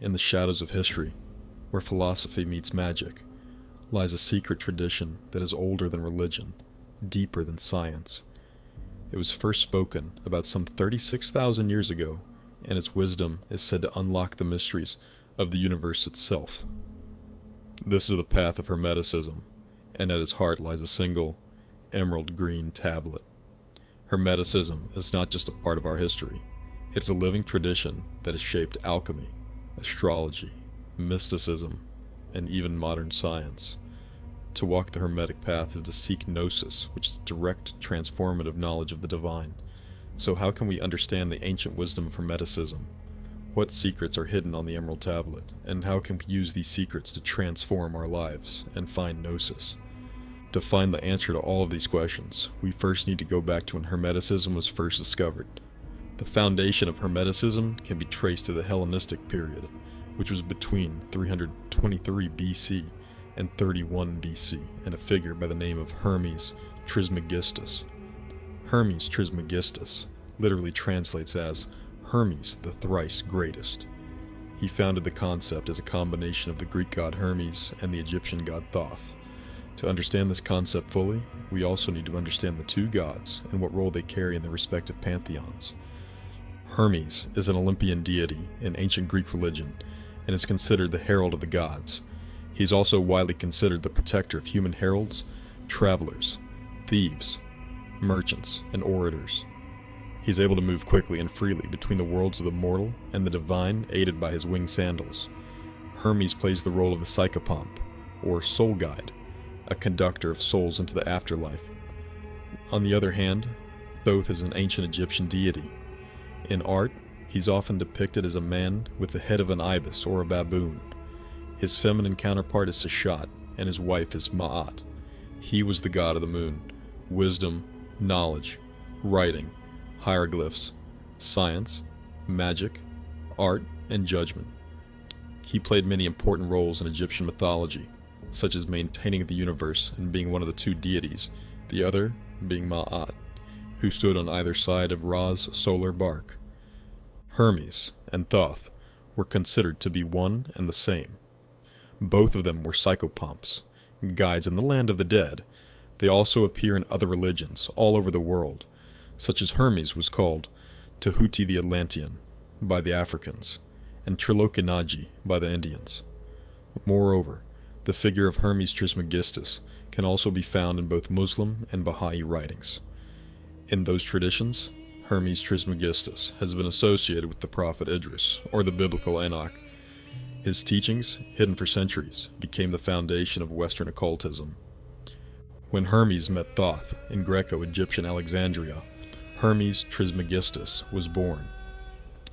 In the shadows of history, where philosophy meets magic, lies a secret tradition that is older than religion, deeper than science. It was first spoken about some 36,000 years ago, and its wisdom is said to unlock the mysteries of the universe itself. This is the path of Hermeticism, and at its heart lies a single, emerald green tablet. Hermeticism is not just a part of our history, it's a living tradition that has shaped alchemy, astrology, mysticism, and even modern science. To walk the Hermetic path is to seek Gnosis, which is direct, transformative knowledge of the divine. So how can we understand the ancient wisdom of Hermeticism? What secrets are hidden on the Emerald Tablet, and how can we use these secrets to transform our lives and find Gnosis? To find the answer to all of these questions, we first need to go back to when Hermeticism was first discovered. The foundation of Hermeticism can be traced to the Hellenistic period, which was between 323 BC and 31 BC, and a figure by the name of Hermes Trismegistus. Hermes Trismegistus literally translates as Hermes the thrice greatest. He founded the concept as a combination of the Greek god Hermes and the Egyptian god Thoth. To understand this concept fully, we also need to understand the two gods and what role they carry in their respective pantheons. Hermes is an Olympian deity in ancient Greek religion and is considered the herald of the gods. He is also widely considered the protector of human heralds, travelers, thieves, merchants, and orators. He is able to move quickly and freely between the worlds of the mortal and the divine, aided by his winged sandals. Hermes plays the role of the psychopomp, or soul guide, a conductor of souls into the afterlife. On the other hand, Thoth is an ancient Egyptian deity. In art, he's often depicted as a man with the head of an ibis or a baboon. His feminine counterpart is Seshat, and his wife is Ma'at. He was the god of the moon, wisdom, knowledge, writing, hieroglyphs, science, magic, art, and judgment. He played many important roles in Egyptian mythology, such as maintaining the universe and being one of the two deities, the other being Ma'at, who stood on either side of Ra's solar bark. Hermes and Thoth were considered to be one and the same. Both of them were psychopomps, guides in the land of the dead. They also appear in other religions all over the world, such as Hermes was called Tahuti the Atlantean by the Africans, and Trilokinaji by the Indians. Moreover, the figure of Hermes Trismegistus can also be found in both Muslim and Baha'i writings. In those traditions, Hermes Trismegistus has been associated with the prophet Idris, or the biblical Enoch. His teachings, hidden for centuries, became the foundation of Western occultism. When Hermes met Thoth in Greco-Egyptian Alexandria, Hermes Trismegistus was born.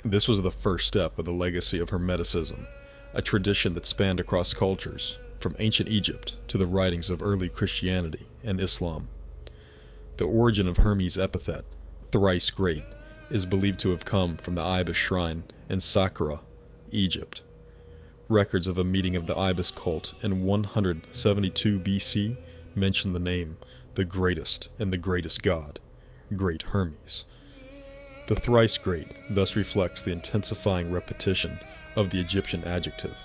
This was the first step of the legacy of Hermeticism, a tradition that spanned across cultures, from ancient Egypt to the writings of early Christianity and Islam. The origin of Hermes' epithet, thrice great, is believed to have come from the Ibis shrine in Saqqara, Egypt. Records of a meeting of the Ibis cult in 172 BC mention the name, the greatest and the greatest god, Great Hermes. The thrice great thus reflects the intensifying repetition of the Egyptian adjective.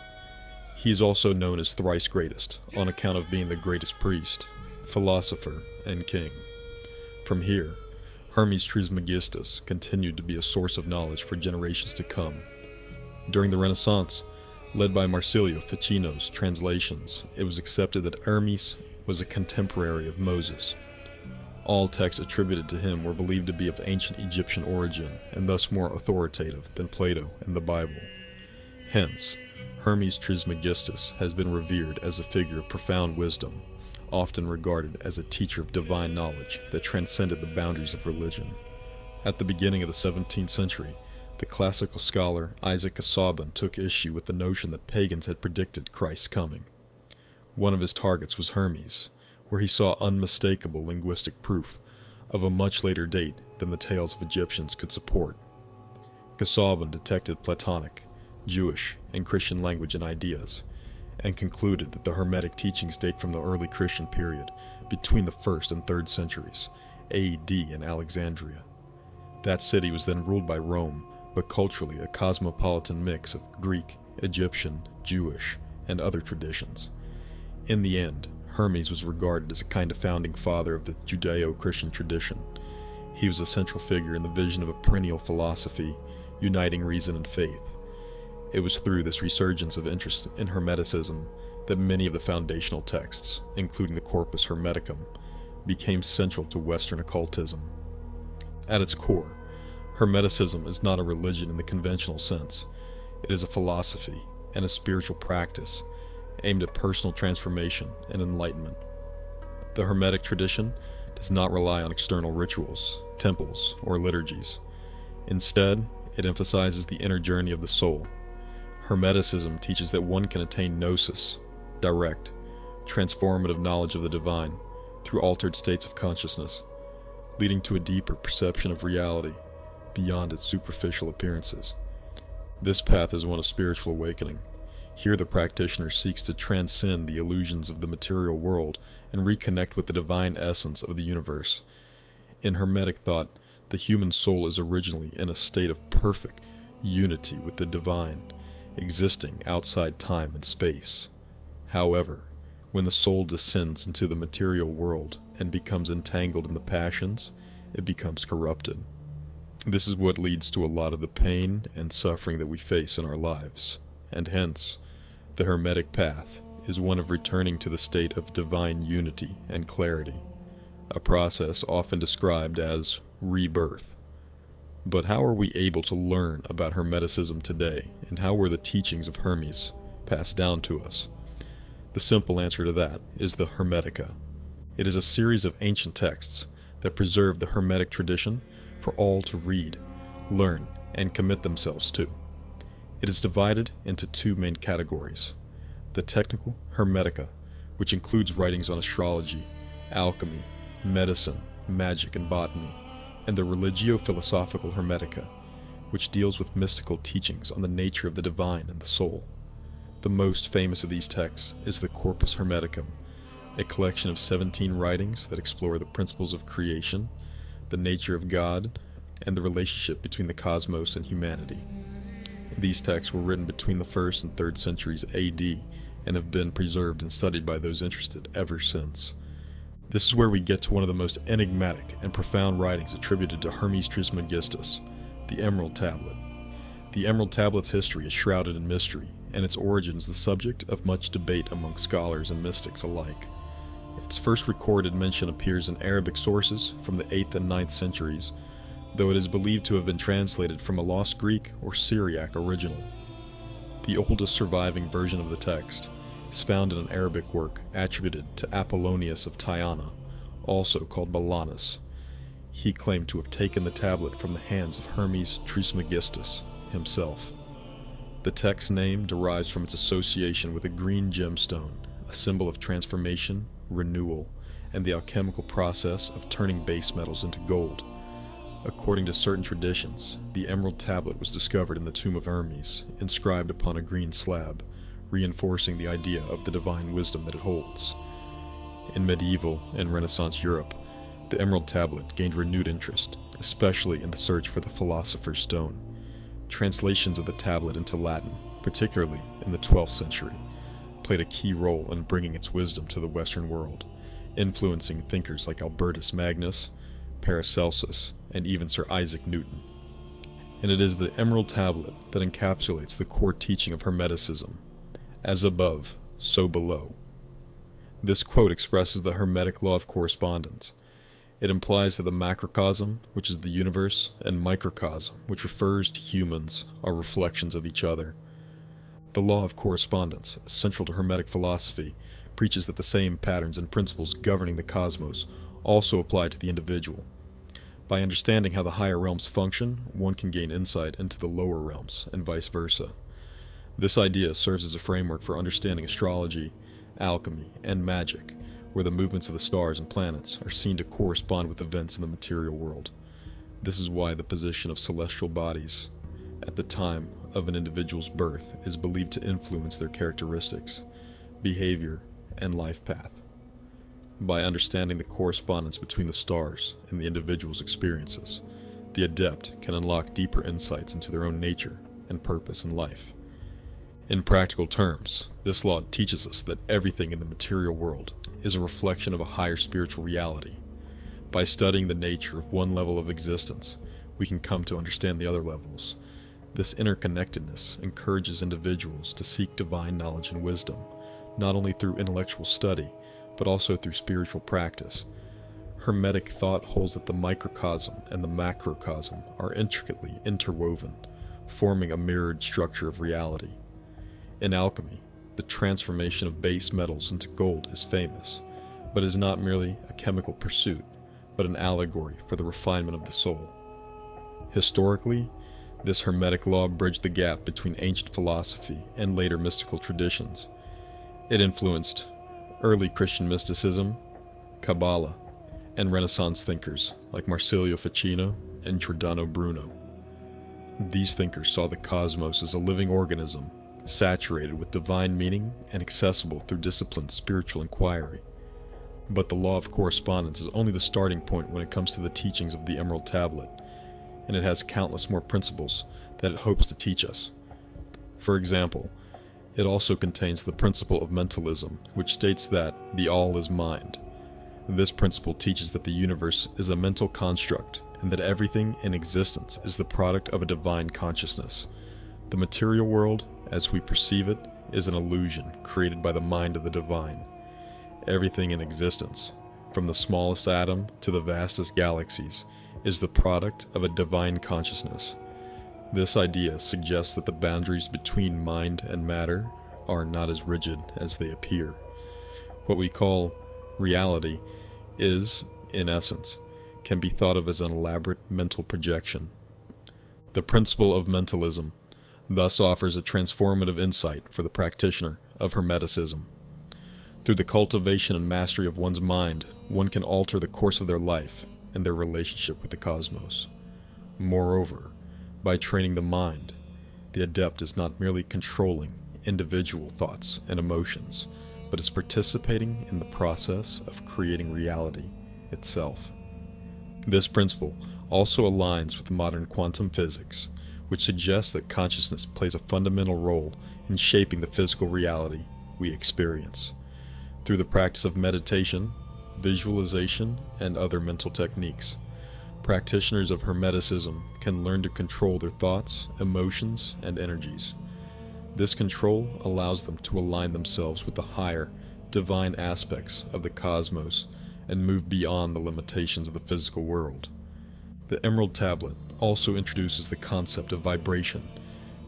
He is also known as thrice greatest on account of being the greatest priest, philosopher, and king. From here, Hermes Trismegistus continued to be a source of knowledge for generations to come. During the Renaissance, led by Marsilio Ficino's translations, it was accepted that Hermes was a contemporary of Moses. All texts attributed to him were believed to be of ancient Egyptian origin, and thus more authoritative than Plato and the Bible. Hence, Hermes Trismegistus has been revered as a figure of profound wisdom, often regarded as a teacher of divine knowledge that transcended the boundaries of religion. At the beginning of the 17th century, the classical scholar Isaac Casaubon took issue with the notion that pagans had predicted Christ's coming. One of his targets was Hermes, where he saw unmistakable linguistic proof of a much later date than the tales of Egyptians could support. Casaubon detected Platonic, Jewish, and Christian language and ideas, and concluded that the Hermetic teachings date from the early Christian period, between the 1st and 3rd centuries, AD in Alexandria. That city was then ruled by Rome, but culturally a cosmopolitan mix of Greek, Egyptian, Jewish, and other traditions. In the end, Hermes was regarded as a kind of founding father of the Judeo-Christian tradition. He was a central figure in the vision of a perennial philosophy, uniting reason and faith. It was through this resurgence of interest in Hermeticism that many of the foundational texts, including the Corpus Hermeticum, became central to Western occultism. At its core, Hermeticism is not a religion in the conventional sense. It is a philosophy and a spiritual practice aimed at personal transformation and enlightenment. The Hermetic tradition does not rely on external rituals, temples, or liturgies. Instead, it emphasizes the inner journey of the soul. Hermeticism teaches that one can attain Gnosis, direct, transformative knowledge of the divine, through altered states of consciousness, leading to a deeper perception of reality beyond its superficial appearances. This path is one of spiritual awakening. Here the practitioner seeks to transcend the illusions of the material world and reconnect with the divine essence of the universe. In Hermetic thought, the human soul is originally in a state of perfect unity with the divine, existing outside time and space. However, when the soul descends into the material world and becomes entangled in the passions, it becomes corrupted. This is what leads to a lot of the pain and suffering that we face in our lives, and hence, the Hermetic path is one of returning to the state of divine unity and clarity, a process often described as rebirth. But how are we able to learn about Hermeticism today, and how were the teachings of Hermes passed down to us? The simple answer to that is the Hermetica. It is a series of ancient texts that preserve the Hermetic tradition for all to read, learn, and commit themselves to. It is divided into two main categories: the technical Hermetica, which includes writings on astrology, alchemy, medicine, magic, and botany, and the religio-philosophical Hermetica, which deals with mystical teachings on the nature of the divine and the soul. The most famous of these texts is the Corpus Hermeticum, a collection of 17 writings that explore the principles of creation, the nature of God, and the relationship between the cosmos and humanity. These texts were written between the 1st and 3rd centuries AD and have been preserved and studied by those interested ever since. This is where we get to one of the most enigmatic and profound writings attributed to Hermes Trismegistus, the Emerald Tablet. The Emerald Tablet's history is shrouded in mystery, and its origins the subject of much debate among scholars and mystics alike. Its first recorded mention appears in Arabic sources from the 8th and 9th centuries, though it is believed to have been translated from a lost Greek or Syriac original. The oldest surviving version of the text is found in an Arabic work attributed to Apollonius of Tyana, also called Balanus. He claimed to have taken the tablet from the hands of Hermes Trismegistus himself. The text's name derives from its association with a green gemstone, a symbol of transformation, renewal, and the alchemical process of turning base metals into gold. According to certain traditions, the Emerald Tablet was discovered in the tomb of Hermes, inscribed upon a green slab, reinforcing the idea of the divine wisdom that it holds. In medieval and Renaissance Europe, the Emerald Tablet gained renewed interest, especially in the search for the Philosopher's Stone. Translations of the tablet into Latin, particularly in the 12th century, played a key role in bringing its wisdom to the Western world, influencing thinkers like Albertus Magnus, Paracelsus, and even Sir Isaac Newton. And it is the Emerald Tablet that encapsulates the core teaching of Hermeticism: as above, so below. This quote expresses the Hermetic law of correspondence. It implies that the macrocosm, which is the universe, and microcosm, which refers to humans, are reflections of each other. The law of correspondence, central to Hermetic philosophy, preaches that the same patterns and principles governing the cosmos also apply to the individual. By understanding how the higher realms function, one can gain insight into the lower realms, and vice versa. This idea serves as a framework for understanding astrology, alchemy, and magic, where the movements of the stars and planets are seen to correspond with events in the material world. This is why the position of celestial bodies at the time of an individual's birth is believed to influence their characteristics, behavior, and life path. By understanding the correspondence between the stars and the individual's experiences, the adept can unlock deeper insights into their own nature and purpose in life. In practical terms, this law teaches us that everything in the material world is a reflection of a higher spiritual reality. By studying the nature of one level of existence, we can come to understand the other levels. This interconnectedness encourages individuals to seek divine knowledge and wisdom, not only through intellectual study, but also through spiritual practice. Hermetic thought holds that the microcosm and the macrocosm are intricately interwoven, forming a mirrored structure of reality. In alchemy, the transformation of base metals into gold is famous, but is not merely a chemical pursuit, but an allegory for the refinement of the soul. Historically, this Hermetic law bridged the gap between ancient philosophy and later mystical traditions. It influenced early Christian mysticism, Kabbalah, and Renaissance thinkers like Marsilio Ficino and Giordano Bruno. These thinkers saw the cosmos as a living organism, saturated with divine meaning and accessible through disciplined spiritual inquiry. But the law of correspondence is only the starting point when it comes to the teachings of the Emerald Tablet, and it has countless more principles that it hopes to teach us. For example, it also contains the principle of mentalism, which states that the all is mind. This principle teaches that the universe is a mental construct and that everything in existence is the product of a divine consciousness. The material world, as we perceive it, is an illusion created by the mind of the divine. Everything in existence, from the smallest atom to the vastest galaxies, is the product of a divine consciousness. This idea suggests that the boundaries between mind and matter are not as rigid as they appear. What we call reality is, in essence, can be thought of as an elaborate mental projection. The principle of mentalism thus offers a transformative insight for the practitioner of Hermeticism. Through the cultivation and mastery of one's mind, one can alter the course of their life and their relationship with the cosmos. Moreover, by training the mind, the adept is not merely controlling individual thoughts and emotions, but is participating in the process of creating reality itself. This principle also aligns with modern quantum physics, which suggests that consciousness plays a fundamental role in shaping the physical reality we experience. Through the practice of meditation, visualization, and other mental techniques, practitioners of Hermeticism can learn to control their thoughts, emotions, and energies. This control allows them to align themselves with the higher, divine aspects of the cosmos and move beyond the limitations of the physical world. The Emerald Tablet also introduces the concept of vibration,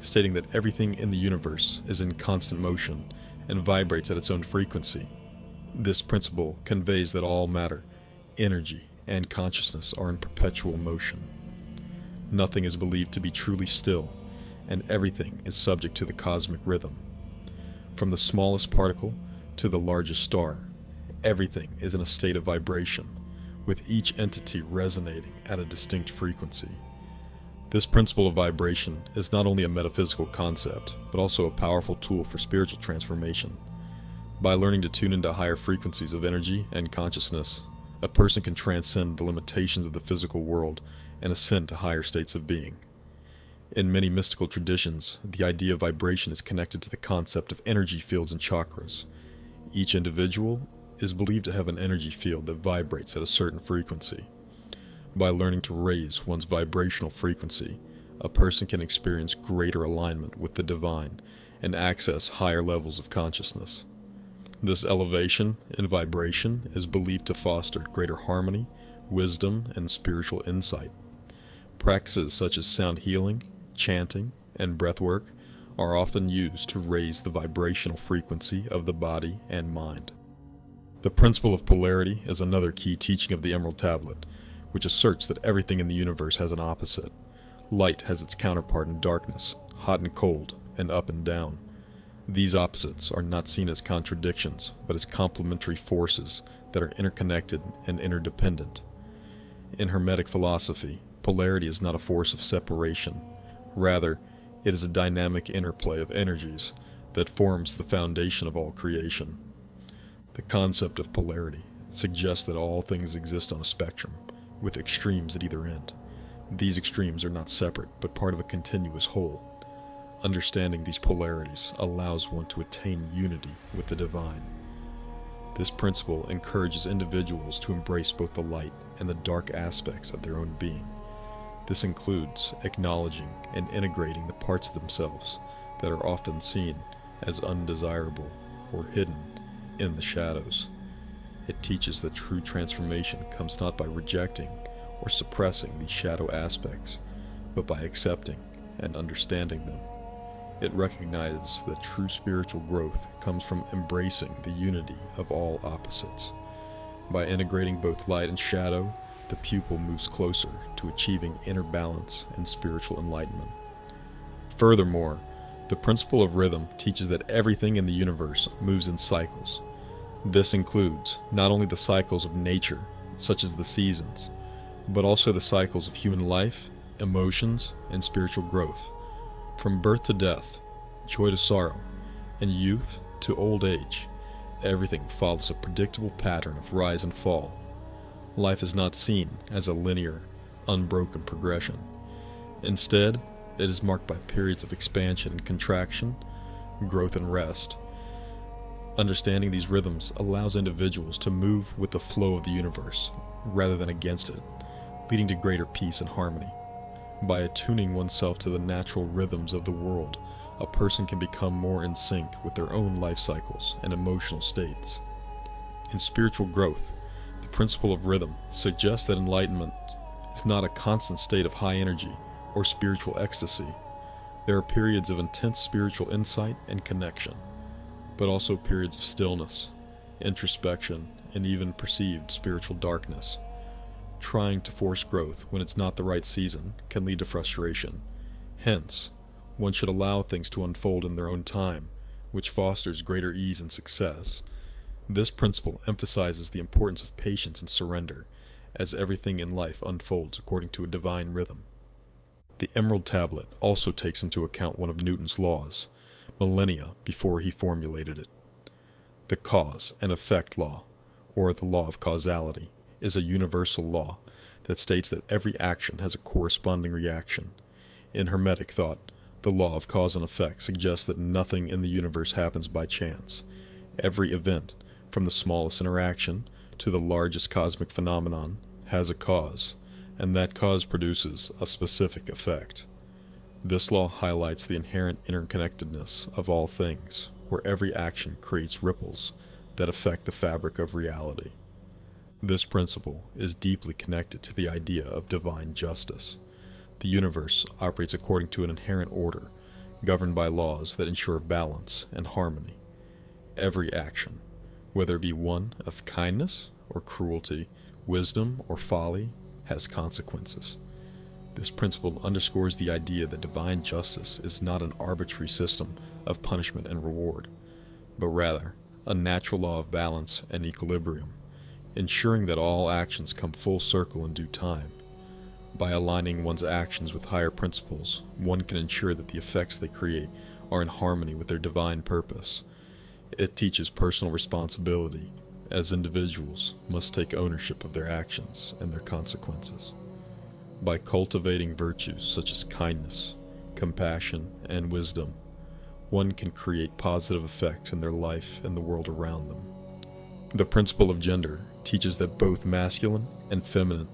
stating that everything in the universe is in constant motion and vibrates at its own frequency. This principle conveys that all matter, energy, and consciousness are in perpetual motion. Nothing is believed to be truly still, and everything is subject to the cosmic rhythm. From the smallest particle to the largest star, everything is in a state of vibration, with each entity resonating at a distinct frequency. This principle of vibration is not only a metaphysical concept, but also a powerful tool for spiritual transformation. By learning to tune into higher frequencies of energy and consciousness, a person can transcend the limitations of the physical world and ascend to higher states of being. In many mystical traditions, the idea of vibration is connected to the concept of energy fields and chakras. Each individual is believed to have an energy field that vibrates at a certain frequency. By learning to raise one's vibrational frequency, a person can experience greater alignment with the divine and access higher levels of consciousness. This elevation in vibration is believed to foster greater harmony, wisdom, and spiritual insight. Practices such as sound healing, chanting, and breathwork are often used to raise the vibrational frequency of the body and mind. The principle of polarity is another key teaching of the Emerald Tablet, which asserts that everything in the universe has an opposite. Light has its counterpart in darkness, hot and cold, and up and down. These opposites are not seen as contradictions, but as complementary forces that are interconnected and interdependent. In Hermetic philosophy, polarity is not a force of separation. Rather, it is a dynamic interplay of energies that forms the foundation of all creation. The concept of polarity suggests that all things exist on a spectrum, with extremes at either end. These extremes are not separate, but part of a continuous whole. understanding these polarities allows one to attain unity with the divine. This principle encourages individuals to embrace both the light and the dark aspects of their own being. This includes acknowledging and integrating the parts of themselves that are often seen as undesirable or hidden in the shadows. It teaches that true transformation comes not by rejecting or suppressing these shadow aspects, but by accepting and understanding them. It recognizes that true spiritual growth comes from embracing the unity of all opposites. By integrating both light and shadow, the pupil moves closer to achieving inner balance and spiritual enlightenment. Furthermore, the principle of rhythm teaches that everything in the universe moves in cycles. This includes not only the cycles of nature, such as the seasons, but also the cycles of human life, emotions, and spiritual growth. From birth to death, joy to sorrow, and youth to old age, everything follows a predictable pattern of rise and fall. Life is not seen as a linear, unbroken progression. Instead, it is marked by periods of expansion and contraction, growth and rest. Understanding these rhythms allows individuals to move with the flow of the universe rather than against it, leading to greater peace and harmony. By attuning oneself to the natural rhythms of the world, a person can become more in sync with their own life cycles and emotional states. In spiritual growth, the principle of rhythm suggests that enlightenment is not a constant state of high energy or spiritual ecstasy. There are periods of intense spiritual insight and connection, but also periods of stillness, introspection, and even perceived spiritual darkness. Trying to force growth when it's not the right season can lead to frustration. Hence, one should allow things to unfold in their own time, which fosters greater ease and success. This principle emphasizes the importance of patience and surrender, as everything in life unfolds according to a divine rhythm. The Emerald Tablet also takes into account one of Newton's laws, millennia before he formulated it. The cause and effect law, or the law of causality, is a universal law that states that every action has a corresponding reaction. In Hermetic thought, the law of cause and effect suggests that nothing in the universe happens by chance. Every event, from the smallest interaction to the largest cosmic phenomenon, has a cause, and that cause produces a specific effect. This law highlights the inherent interconnectedness of all things, where every action creates ripples that affect the fabric of reality. This principle is deeply connected to the idea of divine justice. The universe operates according to an inherent order, governed by laws that ensure balance and harmony. Every action, whether it be one of kindness or cruelty, wisdom or folly, has consequences. This principle underscores the idea that divine justice is not an arbitrary system of punishment and reward, but rather a natural law of balance and equilibrium, ensuring that all actions come full circle in due time. By aligning one's actions with higher principles, one can ensure that the effects they create are in harmony with their divine purpose. It teaches personal responsibility, as individuals must take ownership of their actions and their consequences. By cultivating virtues such as kindness, compassion, and wisdom, one can create positive effects in their life and the world around them. The principle of gender teaches that both masculine and feminine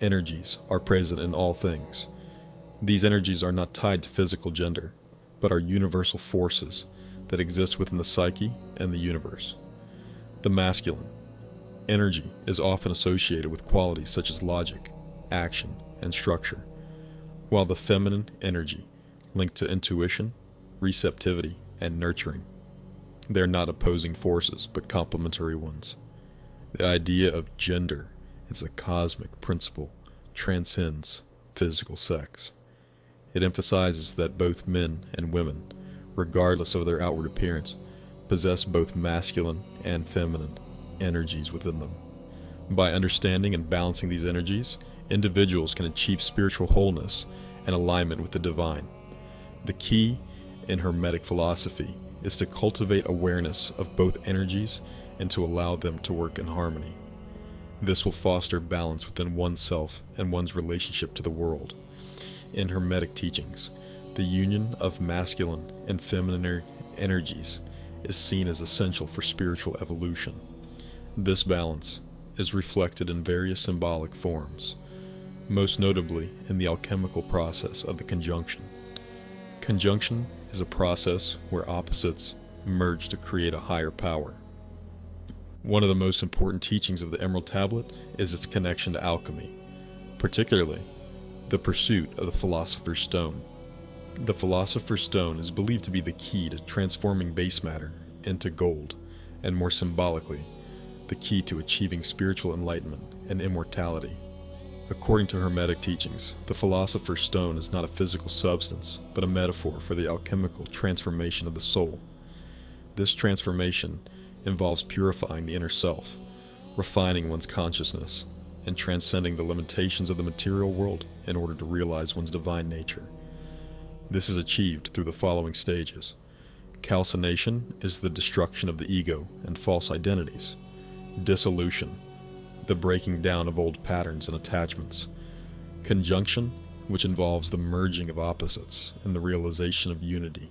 energies are present in all things. These energies are not tied to physical gender, but are universal forces that exist within the psyche and the universe. The masculine energy is often associated with qualities such as logic, action, and structure, while the feminine energy linked to intuition, receptivity, and nurturing. They are not opposing forces, but complementary ones. The idea of gender as a cosmic principle transcends physical sex. It emphasizes that both men and women, regardless of their outward appearance, possess both masculine and feminine energies within them. By understanding and balancing these energies, individuals can achieve spiritual wholeness and alignment with the divine. The key in Hermetic philosophy is to cultivate awareness of both energies and to allow them to work in harmony. This will foster balance within oneself and one's relationship to the world. In Hermetic teachings, The union of masculine and feminine energies is seen as essential for spiritual evolution. This balance is reflected in various symbolic forms, most notably in the alchemical process of the conjunction. Conjunction is a process where opposites merge to create a higher power. One of the most important teachings of the Emerald Tablet is its connection to alchemy, particularly the pursuit of the Philosopher's Stone. The Philosopher's Stone is believed to be the key to transforming base matter into gold, and more symbolically, the key to achieving spiritual enlightenment and immortality. According to Hermetic teachings, the Philosopher's Stone is not a physical substance, but a metaphor for the alchemical transformation of the soul. This transformation involves purifying the inner self, refining one's consciousness, and transcending the limitations of the material world in order to realize one's divine nature. This is achieved through the following stages. Calcination is the destruction of the ego and false identities. Dissolution, the breaking down of old patterns and attachments. Conjunction, which involves the merging of opposites and the realization of unity.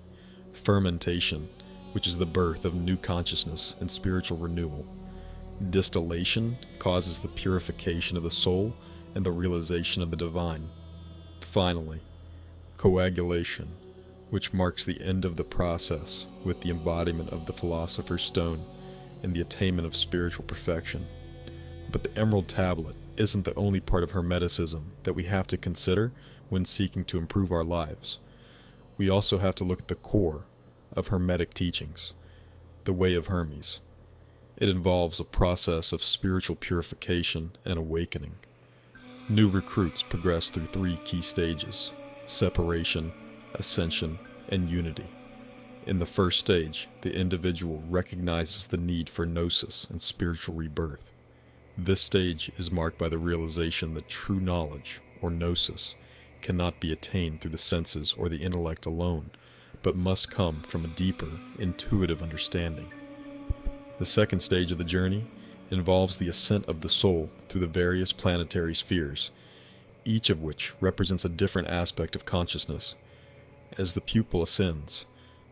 Fermentation, which is the birth of new consciousness and spiritual renewal. Distillation causes the purification of the soul and the realization of the divine. Finally, coagulation, which marks the end of the process with the embodiment of the Philosopher's Stone and the attainment of spiritual perfection. But the Emerald Tablet isn't the only part of Hermeticism that we have to consider when seeking to improve our lives. We also have to look at the core of Hermetic teachings, the Way of Hermes. It involves a process of spiritual purification and awakening. New recruits progress through 3 key stages: separation, ascension, and unity. In the first stage, the individual recognizes the need for Gnosis and spiritual rebirth. This stage is marked by the realization that true knowledge, or Gnosis, cannot be attained through the senses or the intellect alone, but must come from a deeper, intuitive understanding. The second stage of the journey involves the ascent of the soul through the various planetary spheres, each of which represents a different aspect of consciousness. As the pupil ascends,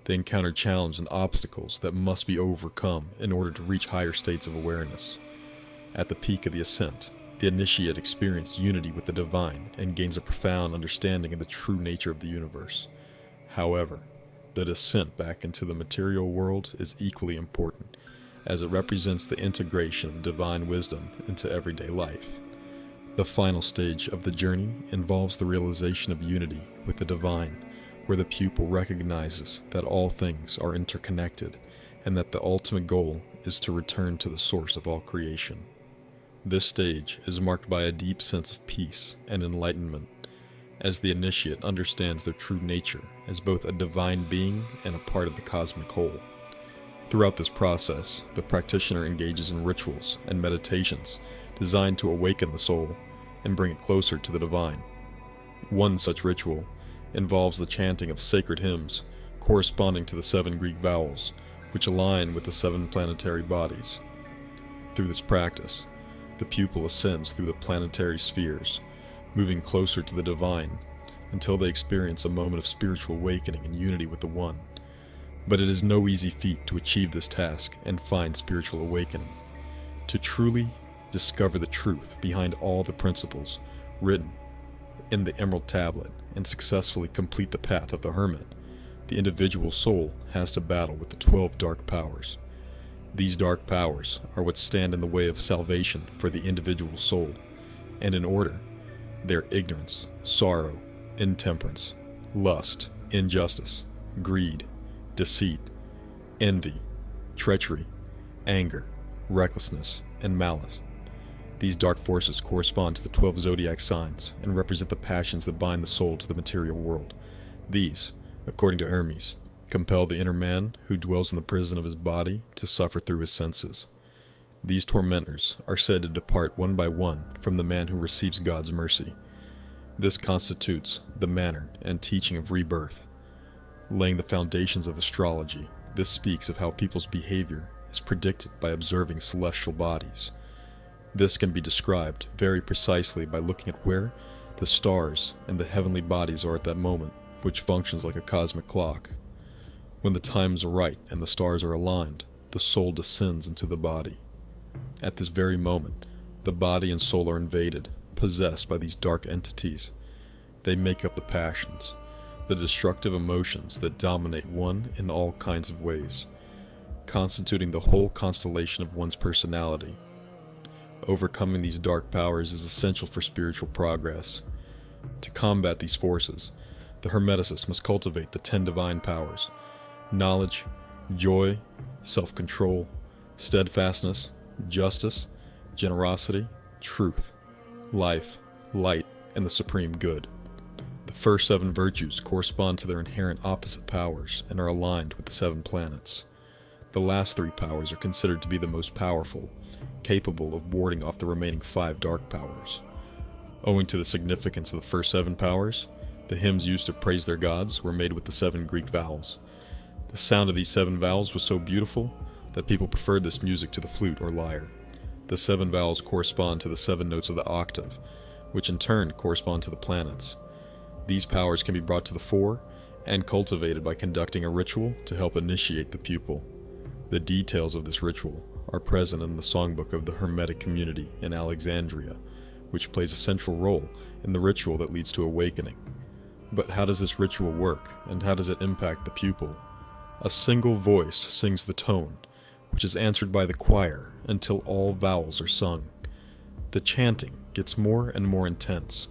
they encounter challenges and obstacles that must be overcome in order to reach higher states of awareness. At the peak of the ascent, the initiate experiences unity with the divine and gains a profound understanding of the true nature of the universe. However, the descent back into the material world is equally important, as it represents the integration of divine wisdom into everyday life. The final stage of the journey involves the realization of unity with the divine, where the pupil recognizes that all things are interconnected and that the ultimate goal is to return to the source of all creation. This stage is marked by a deep sense of peace and enlightenment, as the initiate understands their true nature as both a divine being and a part of the cosmic whole. Throughout this process, the practitioner engages in rituals and meditations designed to awaken the soul and bring it closer to the divine. One such ritual involves the chanting of sacred hymns corresponding to the 7 Greek vowels, which align with the 7 planetary bodies. Through this practice, the pupil ascends through the planetary spheres, moving closer to the divine until they experience a moment of spiritual awakening and unity with the One. But it is no easy feat to achieve this task and find spiritual awakening. To truly discover the truth behind all the principles written in the Emerald Tablet and successfully complete the path of the hermit, the individual soul has to battle with the 12 dark powers. These dark powers are what stand in the way of salvation for the individual soul, and in order, they are ignorance, sorrow, intemperance, lust, injustice, greed, deceit, envy, treachery, anger, recklessness, and malice. These dark forces correspond to the 12 zodiac signs and represent the passions that bind the soul to the material world. These, according to Hermes, compel the inner man who dwells in the prison of his body to suffer through his senses. These tormentors are said to depart one by one from the man who receives God's mercy. This constitutes the manner and teaching of rebirth. Laying the foundations of astrology, this speaks of how people's behavior is predicted by observing celestial bodies. This can be described very precisely by looking at where the stars and the heavenly bodies are at that moment, which functions like a cosmic clock. When the time's right and the stars are aligned, the soul descends into the body. At this very moment, the body and soul are invaded, possessed by these dark entities. They make up the passions, the destructive emotions that dominate one in all kinds of ways, constituting the whole constellation of one's personality. Overcoming these dark powers is essential for spiritual progress. To combat these forces, the Hermeticist must cultivate the 10 divine powers: knowledge, joy, self-control, steadfastness, justice, generosity, truth, life, light, and the supreme good. The first 7 virtues correspond to their inherent opposite powers and are aligned with the 7 planets. The last 3 powers are considered to be the most powerful, capable of warding off the remaining 5 dark powers. Owing to the significance of the first 7 powers, the hymns used to praise their gods were made with the 7 Greek vowels. The sound of these 7 vowels was so beautiful that people preferred this music to the flute or lyre. The 7 vowels correspond to the 7 notes of the octave, which in turn correspond to the planets. These powers can be brought to the fore and cultivated by conducting a ritual to help initiate the pupil. The details of this ritual are present in the songbook of the Hermetic community in Alexandria, which plays a central role in the ritual that leads to awakening. But how does this ritual work, and how does it impact the pupil? A single voice sings the tone, which is answered by the choir until all vowels are sung. The chanting gets more and more intense,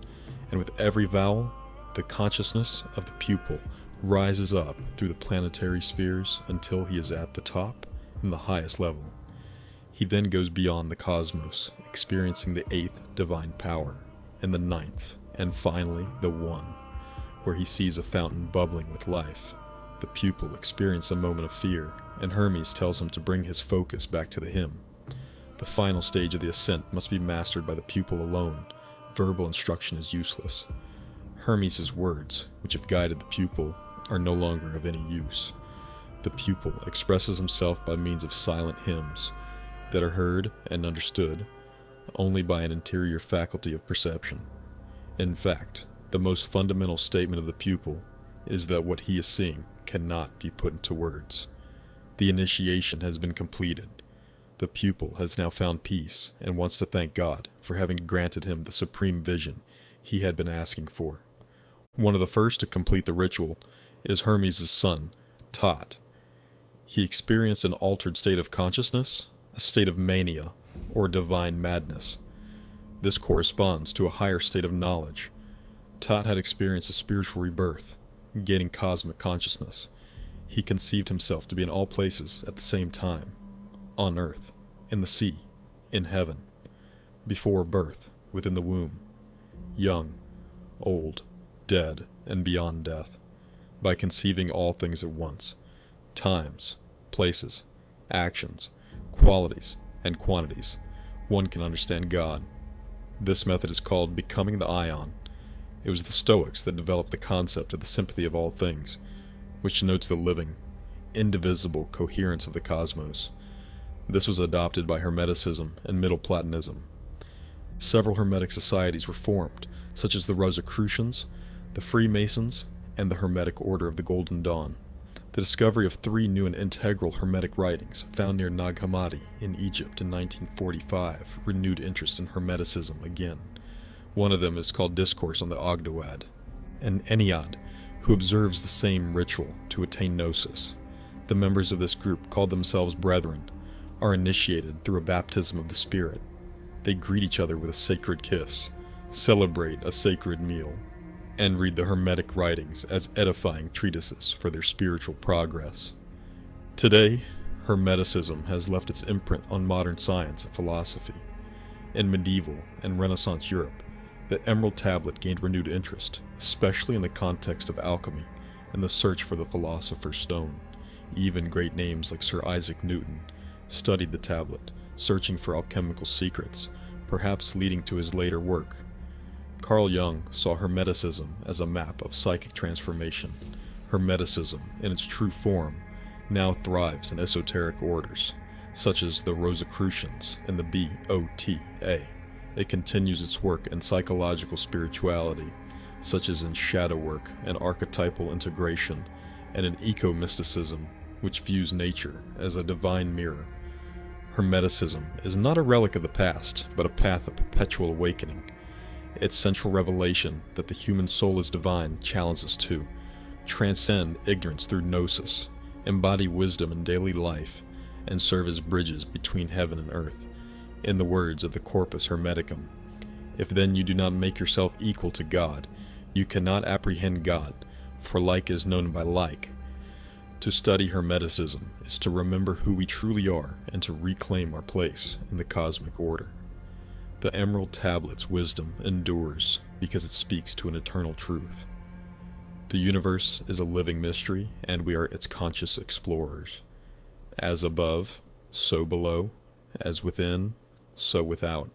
and with every vowel, the consciousness of the pupil rises up through the planetary spheres until he is at the top in the highest level. He then goes beyond the cosmos, experiencing the 8th divine power, and the 9th, and finally the 1, where he sees a fountain bubbling with life. The pupil experiences a moment of fear, and Hermes tells him to bring his focus back to the hymn. The final stage of the ascent must be mastered by the pupil alone. Verbal instruction is useless. Hermes' words, which have guided the pupil, are no longer of any use. The pupil expresses himself by means of silent hymns that are heard and understood only by an interior faculty of perception. In fact, the most fundamental statement of the pupil is that what he is seeing cannot be put into words. The initiation has been completed. The pupil has now found peace and wants to thank God for having granted him the supreme vision he had been asking for. One of the first to complete the ritual is Hermes' son, Tat. He experienced an altered state of consciousness, a state of mania, or divine madness. This corresponds to a higher state of knowledge. Tat had experienced a spiritual rebirth, gaining cosmic consciousness. He conceived himself to be in all places at the same time: on earth, in the sea, in heaven, before birth, within the womb, young, old, dead, and beyond death. By conceiving all things at once, times, places, actions, qualities, and quantities, one can understand God. This method is called becoming the ion. It was the Stoics that developed the concept of the sympathy of all things, which denotes the living, indivisible coherence of the cosmos. This was adopted by Hermeticism and Middle Platonism. Several Hermetic societies were formed, such as the Rosicrucians, the Freemasons, and the Hermetic Order of the Golden Dawn. The discovery of 3 new and integral Hermetic writings found near Nag Hammadi in Egypt in 1945 renewed interest in Hermeticism again. One of them is called Discourse on the Ogdoad, an Ennead who observes the same ritual to attain Gnosis. The members of this group, called themselves Brethren, are initiated through a baptism of the Spirit. They greet each other with a sacred kiss, celebrate a sacred meal, and read the Hermetic writings as edifying treatises for their spiritual progress. Today, Hermeticism has left its imprint on modern science and philosophy. In medieval and Renaissance Europe, the Emerald Tablet gained renewed interest, especially in the context of alchemy and the search for the Philosopher's Stone. Even great names like Sir Isaac Newton studied the tablet, searching for alchemical secrets, perhaps leading to his later work. Carl Jung saw Hermeticism as a map of psychic transformation. Hermeticism, in its true form, now thrives in esoteric orders, such as the Rosicrucians and the BOTA. It continues its work in psychological spirituality, such as in shadow work and archetypal integration, and in eco-mysticism, which views nature as a divine mirror. Hermeticism is not a relic of the past, but a path of perpetual awakening. Its central revelation that the human soul is divine challenges us to transcend ignorance through Gnosis, embody wisdom in daily life, and serve as bridges between heaven and earth. In the words of the Corpus Hermeticum, if then you do not make yourself equal to God, you cannot apprehend God, for like is known by like. To study Hermeticism is to remember who we truly are and to reclaim our place in the cosmic order. The Emerald Tablet's wisdom endures because it speaks to an eternal truth. The universe is a living mystery, and we are its conscious explorers. As above, so below, as within, so without.